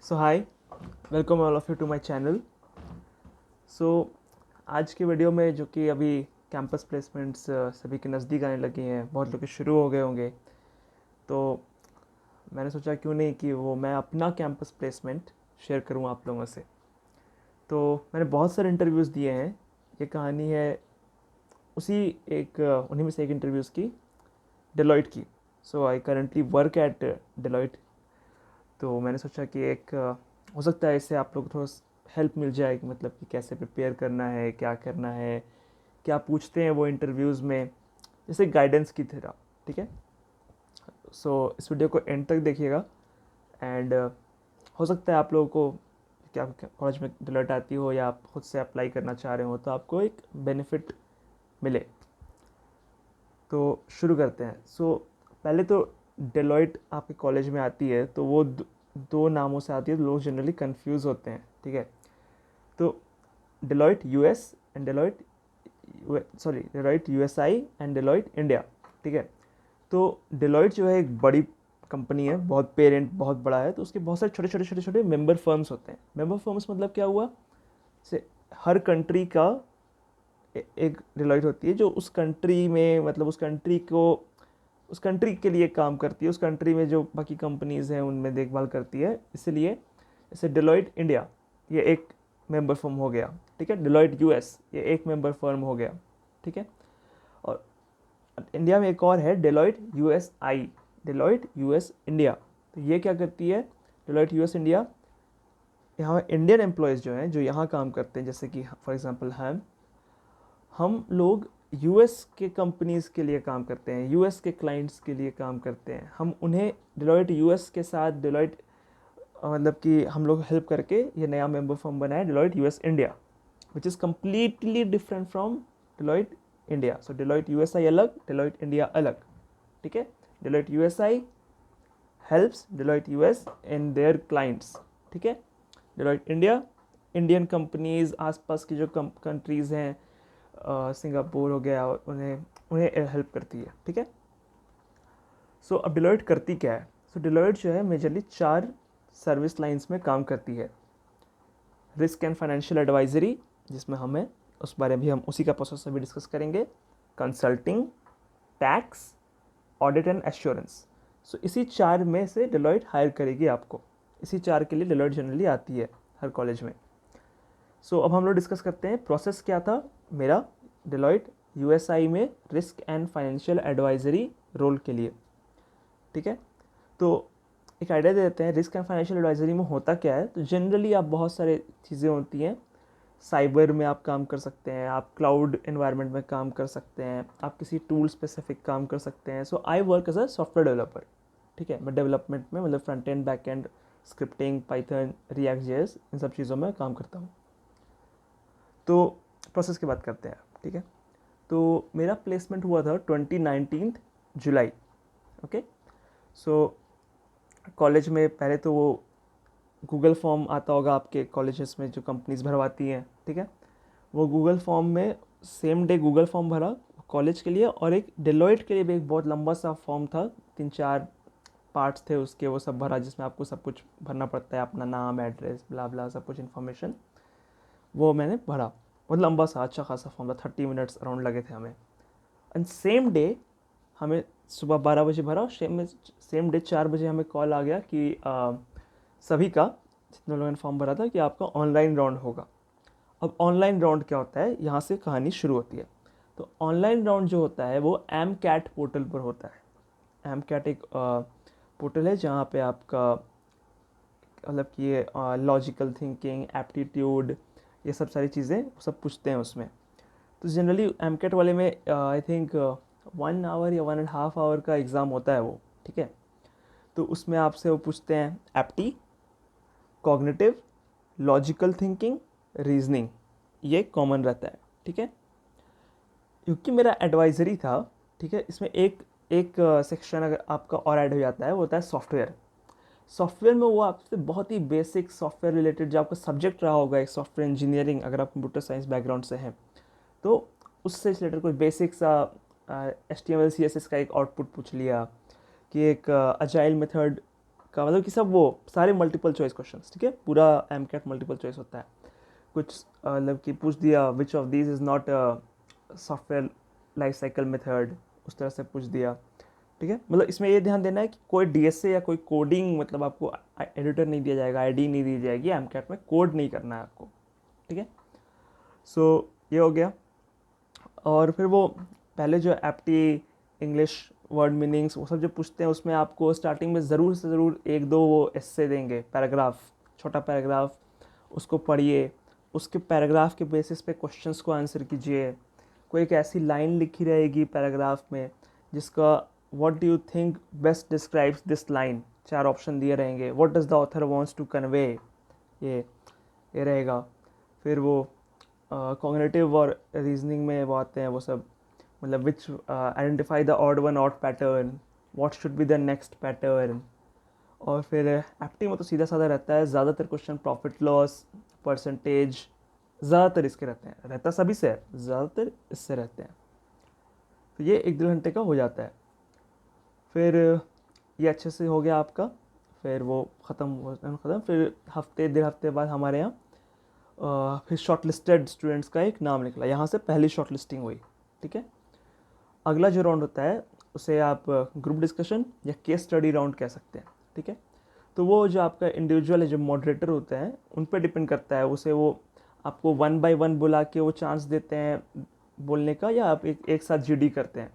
So hi, welcome all of you to my channel. So आज के video में जो कि अभी कैंपस प्लेसमेंट्स सभी के नज़दीक आने लगे हैं, बहुत लोग के शुरू हो गए होंगे, तो मैंने सोचा क्यों नहीं कि वो मैं अपना कैंपस प्लेसमेंट शेयर करूं आप लोगों से। तो मैंने बहुत सारे इंटरव्यूज़ दिए हैं। ये कहानी है उसी उन्हीं में से एक इंटरव्यूज़ की, डेलॉयट की। So I currently work at Deloitte. तो मैंने सोचा कि हो सकता है इससे आप लोग थोड़ा हेल्प मिल जाए कि मतलब कि कैसे प्रिपेयर करना है, क्या करना है, क्या पूछते हैं वो इंटरव्यूज़ में, जैसे गाइडेंस की तरह। ठीक है। इस वीडियो को एंड तक देखिएगा एंड हो सकता है आप लोगों को क्या कॉलेज में डिलर्ट आती हो या आप खुद से अप्लाई करना चाह रहे हो तो आपको एक बेनिफिट मिले। तो शुरू करते हैं। पहले तो डेलॉयट आपके कॉलेज में आती है तो वो दो नामों से आती है, तो लोग जनरली कंफ्यूज होते हैं। ठीक है। तो Deloitte US and Deloitte USI and Deloitte India. ठीक है। तो डेलॉयट जो है एक बड़ी कंपनी है, बहुत पेरेंट बहुत बड़ा है, तो उसके बहुत सारे छोटे छोटे छोटे छोटे मेंबर फर्म्स होते हैं। मेंबर फर्म्स मतलब क्या हुआ, से हर कंट्री का एक डेलॉयट होती है जो उस कंट्री में, मतलब उस कंट्री के लिए काम करती है, उस कंट्री में जो बाकी कंपनीज हैं उनमें देखभाल करती है। इसलिए जैसे डेलॉयट इंडिया ये एक मेंबर फर्म हो गया। ठीक है। डेलॉयट यूएस ये एक मेंबर फर्म हो गया। ठीक है। और इंडिया में एक और है Deloitte US I, Deloitte US India. तो ये क्या करती है, डेलॉयट यूएस इंडिया, यहाँ इंडियन एम्प्लॉयज़ जो हैं, जो यहाँ काम करते हैं, जैसे कि फॉर एग्जांपल हम लोग यूएस के कंपनीज़ के लिए काम करते हैं, यूएस के क्लाइंट्स के लिए काम करते हैं। हम उन्हें डेलॉयट यूएस के साथ डेलॉयट मतलब कि हम लोग हेल्प करके ये नया मेंबर फर्म बनाया Deloitte US India, which is completely different from Deloitte India. So Deloitte USI अलग, डेलॉयट इंडिया अलग। ठीक है। Deloitte USI helps Deloitte US in their clients. ठीक है। डेलॉयट इंडिया इंडियन कंपनीज आसपास की जो कंट्रीज़ हैं, सिंगापुर हो गया, उन्हें उन्हें हेल्प करती है। ठीक है। अब डेलॉयट करती क्या है। डेलॉयट जो है मेजरली 4 सर्विस लाइंस में काम करती है। रिस्क एंड फाइनेंशियल एडवाइजरी, जिसमें हमें उस बारे में भी हम उसी का प्रोसेस अभी डिस्कस करेंगे। Consulting, tax, audit and assurance. इसी 4 में से डेलॉयट हायर करेगी आपको। इसी 4 के लिए डेलॉयट जनरली आती है हर कॉलेज में। अब हम लोग डिस्कस करते हैं प्रोसेस क्या था मेरा डेलॉयट यूएसआई में risk and financial advisory role के लिए। ठीक है। तो एक आइडिया दे देते हैं रिस्क एंड फाइनेंशियल एडवाइजरी में होता क्या है। तो जनरली आप बहुत सारे चीज़ें होती हैं, साइबर में आप काम कर सकते हैं, आप क्लाउड एनवायरनमेंट में काम कर सकते हैं, आप किसी टूल स्पेसिफिक काम कर सकते हैं। I work as a software developer. ठीक है। मैं डेवलपमेंट में मतलब front end back end, scripting, Python, React JS, इन सब चीज़ों में काम करता हूँ। तो प्रोसेस की बात करते हैं। ठीक है। तो मेरा प्लेसमेंट हुआ था 2019 जुलाई। ओके। सो कॉलेज में पहले तो वो गूगल फॉर्म आता होगा आपके कॉलेजेस में जो कंपनीज भरवाती हैं। ठीक है। वो गूगल फॉर्म में सेम डे गूगल फॉर्म भरा कॉलेज के लिए, और एक डेलॉयट के लिए भी एक बहुत लंबा सा फॉर्म था, 3-4 पार्ट्स थे उसके, वो सब भरा, जिसमें आपको सब कुछ भरना पड़ता है, अपना नाम, एड्रेस, ब्ला ब्ला, सब कुछ इन्फॉर्मेशन। वो मैंने भरा, बहुत लंबा सा अच्छा खासा फॉर्म था, 30 मिनट्स अराउंड लगे थे हमें। एंड सेम डे हमें सुबह 12 बजे भरा, सेम डे 4 बजे हमें कॉल आ गया कि सभी का, जितने लोगों ने फॉर्म भरा था, कि आपका ऑनलाइन राउंड होगा। अब ऑनलाइन राउंड क्या होता है, यहाँ से कहानी शुरू होती है। तो ऑनलाइन राउंड जो होता है वो एम कैट पोर्टल पर होता है। एम कैट एक पोर्टल है जहाँ पे आपका मतलब कि ये लॉजिकल थिंकिंग, एप्टीट्यूड, ये सब सारी चीज़ें सब पूछते हैं उसमें। तो जनरली एम कैट वाले में आई थिंक 1 आवर या 1.5 आवर का एग्ज़ाम होता है वो। ठीक है। तो उसमें आपसे वो पूछते हैं एप्टी, कॉग्निटिव, लॉजिकल थिंकिंग, रीजनिंग, ये कॉमन रहता है। ठीक है। क्योंकि मेरा एडवाइजरी था, ठीक है, इसमें एक एक सेक्शन अगर आपका और ऐड हो जाता है, वो होता है सॉफ्टवेयर। सॉफ्टवेयर में वो आपसे बहुत ही बेसिक सॉफ्टवेयर रिलेटेड जो आपका सब्जेक्ट रहा होगा, एक सॉफ्टवेयर इंजीनियरिंग, अगर आप कंप्यूटर साइंस बैकग्राउंड से हैं तो उससे रिलेटेड कोई बेसिक सा HTML CSS का एक आउटपुट पूछ लिया, कि एक अजाइल मेथड आपका मतलब कि सब वो सारे मल्टीपल चॉइस क्वेश्चंस, ठीक है, पूरा एमकैट मल्टीपल चॉइस होता है। कुछ मतलब कि पूछ दिया which of these is not software life cycle method, उस तरह से पूछ दिया, ठीक है। मतलब इसमें ये ध्यान देना है कि कोई डीएसए या कोई कोडिंग, मतलब आपको एडिटर नहीं दिया जाएगा, आईडी नहीं दी जाएगी, एमकैट में कोड नहीं करना है आपको, ठीक है। सो ये हो गया। और फिर वो पहले जो एप्टी इंग्लिश वर्ड मीनिंग्स वो सब जो पूछते हैं, उसमें आपको स्टार्टिंग में ज़रूर से ज़रूर एक दो वो एस्से देंगे, पैराग्राफ, छोटा पैराग्राफ, उसको पढ़िए, उसके पैराग्राफ के बेसिस पे क्वेश्चंस को आंसर कीजिए। कोई एक ऐसी लाइन लिखी रहेगी पैराग्राफ में जिसका what do you think best describes this line, 4 option दिए रहेंगे, what does the author wants to convey, ये रहेगा। फिर वो कॉग्निटिव और रीजनिंग में वो आते हैं वो सब, मतलब which identify the odd one odd pattern, what should be the next pattern. और फिर एप्टी में तो सीधा साधा रहता है, ज़्यादातर क्वेश्चन प्रॉफिट लॉस, परसेंटेज, ज़्यादातर इसके रहते हैं, रहता सभी से है, ज़्यादातर इससे रहते हैं। तो ये 1-2 घंटे का हो जाता है। फिर ये अच्छे से हो गया आपका, फिर वो ख़त्म। फिर हफ्ते 1.5 हफ्ते बाद हमारे यहाँ फिर शॉर्टलिस्टेड स्टूडेंट्स का एक नाम निकला, यहाँ से पहली शॉर्टलिस्टिंग हुई, ठीक है। अगला जो राउंड होता है उसे आप ग्रुप डिस्कशन या केस स्टडी राउंड कह सकते हैं, ठीक है। तो वो जो आपका इंडिविजुअल है, जो मॉडरेटर होते हैं, उन पर डिपेंड करता है, उसे वो आपको 1 by 1 बुला के वो चांस देते हैं बोलने का, या आप एक साथ जीडी करते हैं।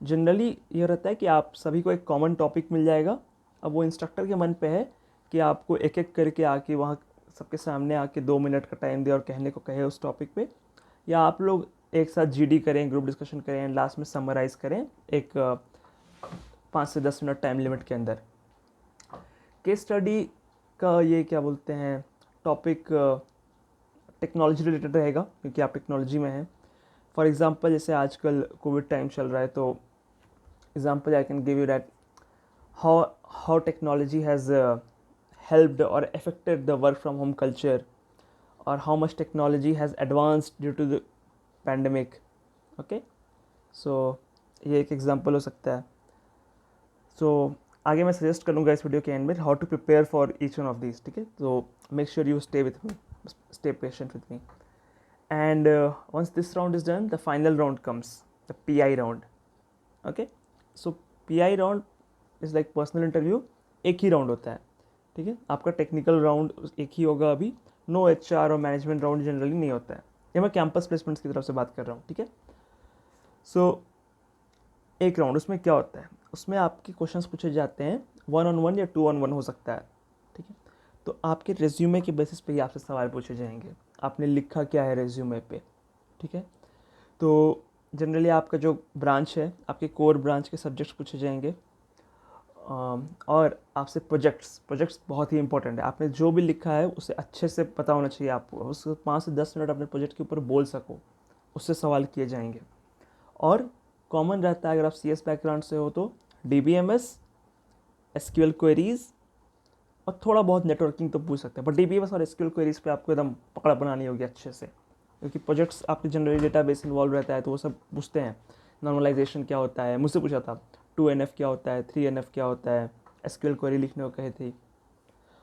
जनरली ये रहता है कि आप सभी को एक कॉमन टॉपिक मिल जाएगा। अब वो इंस्ट्रक्टर के मन पे है कि आपको एक एक करके आके वहाँ सबके सामने आके 2 मिनट का टाइम दे और कहने को कहे उस टॉपिक पे, या आप लोग एक साथ जीडी करें, ग्रुप डिस्कशन करें, लास्ट में समराइज़ करें एक 5 से 10 मिनट टाइम लिमिट के अंदर। केस स्टडी का ये क्या बोलते हैं टॉपिक टेक्नोलॉजी रिलेटेड रहेगा, क्योंकि आप टेक्नोलॉजी में हैं। फॉर एग्जांपल जैसे आजकल कोविड टाइम चल रहा है, तो example I can give you that how technology has helped or affected the work from home culture, or how much technology has advanced due to the pandemic. Okay, so ये एक example हो सकता है। so आगे मैं suggest करूँगा इस video के एंड में how to prepare for each one of these, ठीक है। तो make sure you stay with me, stay patient with me, and once this round is done, the final round comes, the PI round. Okay, so PI round is like personal interview, एक ही round होता है, ठीक है। आपका technical round एक ही होगा अभी, नो एचआर और मैनेजमेंट राउंड जनरली नहीं होता है, ये मैं कैंपस प्लेसमेंट्स की तरफ से बात कर रहा हूँ, ठीक है। सो एक राउंड, उसमें क्या होता है, उसमें आपके क्वेश्चंस पूछे जाते हैं 1-on-1 या 2-on-1 हो सकता है, ठीक है। तो आपके रेज्यूमे के बेसिस पे ही आपसे सवाल पूछे जाएंगे, आपने लिखा क्या है रेज्यूमे पे, ठीक है। तो जनरली आपका जो ब्रांच है, आपके कोर ब्रांच के सब्जेक्ट्स पूछे जाएंगे, और आपसे प्रोजेक्ट्स बहुत ही इंपॉर्टेंट है। आपने जो भी लिखा है उसे अच्छे से पता होना चाहिए आपको, उसको 5 से 10 मिनट अपने प्रोजेक्ट के ऊपर बोल सको, उससे सवाल किए जाएंगे। और कॉमन रहता है अगर आप CS बैकग्राउंड से हो तो DBMS, SQL क्वेरीज, और थोड़ा बहुत नेटवर्किंग तो पूछ सकते हैं, बट DBMS और SQL क्वेरीज पे आपको एकदम पकड़ बनानी होगी अच्छे से, क्योंकि प्रोजेक्ट्स आपके जनरली डेटाबेस इन्वॉल्व रहता है, तो वो सब पूछते हैं। नॉर्मलाइजेशन क्या होता है, मुझसे पूछा था, 2NF क्या होता है, 3NF क्या होता है, SQL क्वेरी लिखने को कहे थे।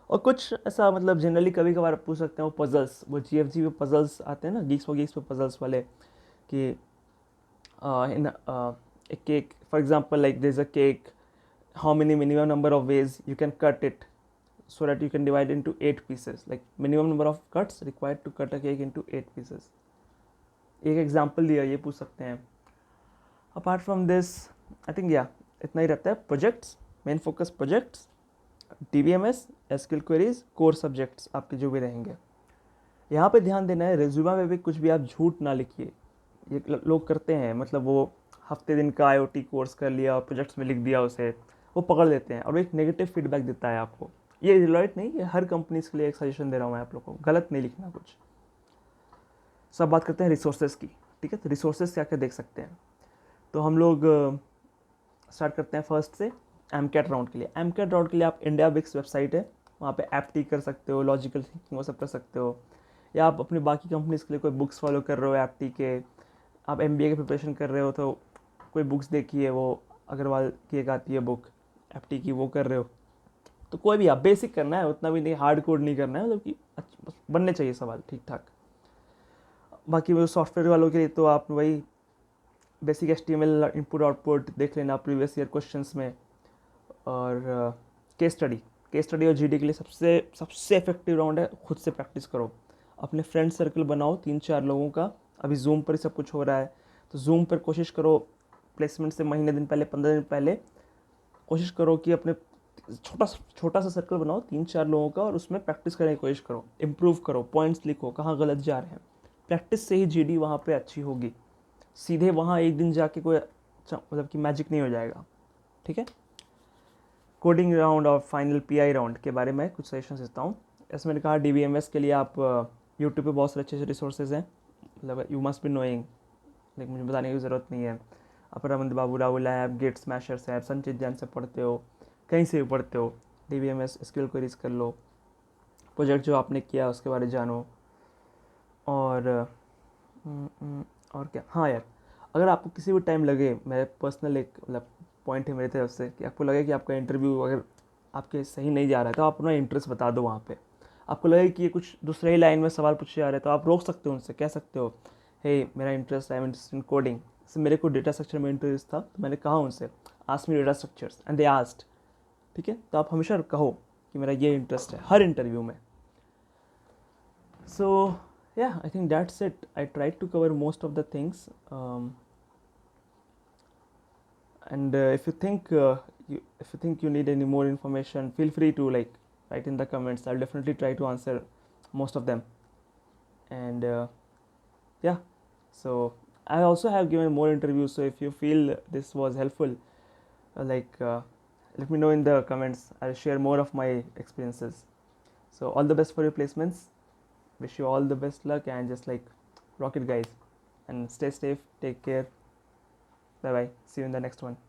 और कुछ ऐसा मतलब जनरली कभी कभार पूछ सकते हैं वो पजल्स, वो GFG पे पजल्स आते हैं ना, गीक्स पे पजल्स वाले, कि इन a cake, for example, like there's a cake, how many minimum number of ways you can cut it so that you can divide into 8 pieces, like minimum number of cuts required to cut a cake into 8 pieces. एक example दिया, ये पूछ सकते हैं। Apart from this I think या इतना ही रहता है। Projects, main focus projects, DBMS, SQL queries, core subjects आपके जो भी रहेंगे। यहाँ पे ध्यान देना है, रेज्यूमे में भी कुछ भी आप झूठ ना लिखिए, ये लोग करते हैं, मतलब वो हफ्ते दिन का IoT कोर्स कर लिया और प्रोजेक्ट्स में लिख दिया उसे, वो पकड़ लेते हैं और एक नेगेटिव फीडबैक देता है आपको। ये डिलॉयट नहीं, ये हर कंपनीज के लिए एक सजेशन दे रहा हूँ मैं आप लोग को, गलत नहीं लिखना कुछ। सब बात करते हैं रिसोर्सेज की, ठीक है। तो रिसोर्सेज क्या क्या देख सकते हैं, तो हम लोग स्टार्ट करते हैं फर्स्ट से। एमकैट राउंड के लिए आप इंडिया विक्स वेबसाइट है, वहाँ पे एप्टी कर सकते हो, लॉजिकल थिंकिंग वो सब कर सकते हो, या आप अपनी बाकी कंपनीज के लिए कोई बुक्स फॉलो कर रहे हो एप्टी के, आप MBA की प्रिपरेशन कर रहे हो तो कोई बुक्स देखिए, वो अग्रवाल की एक आती है बुक एप्टी की, वो कर रहे हो तो कोई भी आप बेसिक करना है, उतना भी नहीं हार्ड कोड नहीं करना है, मतलब कि बस बनने चाहिए सवाल ठीक ठाक। बाकी वो सॉफ्टवेयर वालों के लिए तो आप वही बेसिक HTML इनपुट आउटपुट देख लेना प्रीवियस ईयर क्वेश्चंस में, और केस स्टडी और GD के लिए सबसे सबसे इफेक्टिव राउंड है खुद से प्रैक्टिस करो। अपने फ्रेंड सर्कल बनाओ 3-4 लोगों का, अभी जूम पर ही सब कुछ हो रहा है, तो जूम पर कोशिश करो प्लेसमेंट से महीने दिन पहले 15 दिन पहले कोशिश करो कि अपने छोटा सा सर्कल बनाओ 3-4 लोगों का, और उसमें प्रैक्टिस करने की कोशिश करो, इम्प्रूव करो, पॉइंट्स लिखो कहाँ गलत जा रहे हैं। प्रैक्टिस से ही GD वहाँ पे अच्छी होगी, सीधे वहाँ एक दिन जाके कोई मतलब कि मैजिक नहीं हो जाएगा, ठीक है। कोडिंग राउंड और फाइनल PI राउंड के बारे में कुछ सजेशन देता हूँ। जैसे मैंने कहा DBMS के लिए आप यूट्यूब पे बहुत सारे अच्छे अच्छे रिसोर्सेज हैं, मतलब यू मस्ट बी नोइंग, लेकिन मुझे बताने की ज़रूरत नहीं है। आप Raman Babu Rahul app, Gate Smashers app, Sanchit Jain से पढ़ते हो, कहीं से भी पढ़ते हो, DBMS स्किल क्वेरीज कर लो, प्रोजेक्ट जो आपने किया उसके बारे में जानो। और और क्या, हाँ यार, अगर आपको किसी भी टाइम लगे, मेरे पर्सनल एक मतलब पॉइंट है मेरी तरफ से, कि आपको लगे कि आपका इंटरव्यू अगर आपके सही नहीं जा रहा है, तो आप अपना इंटरेस्ट बता दो वहाँ पे। आपको लगे कि ये कुछ दूसरे ही लाइन में सवाल पूछे जा रहे हैं, तो आप रोक सकते हो, उनसे कह सकते हो, हे मेरा interest, I am interest in coding. जैसे मेरे को डेटा स्ट्रक्चर में इंटरेस्ट था, तो मैंने कहा उनसे, ask me data structures and they asked, ठीक है। तो आप हमेशा कहो कि मेरा ये इंटरेस्ट है हर इंटरव्यू में। So yeah, I think that's it. I tried to cover most of the things. And if you think you need any more information, feel free to like write in the comments. I'll definitely try to answer most of them. And yeah, so I also have given more interviews. So if you feel this was helpful, let me know in the comments. I'll share more of my experiences. So all the best for your placements. Wish you all the best luck, and just like rock it guys, and stay safe, take care, bye bye, see you in the next one.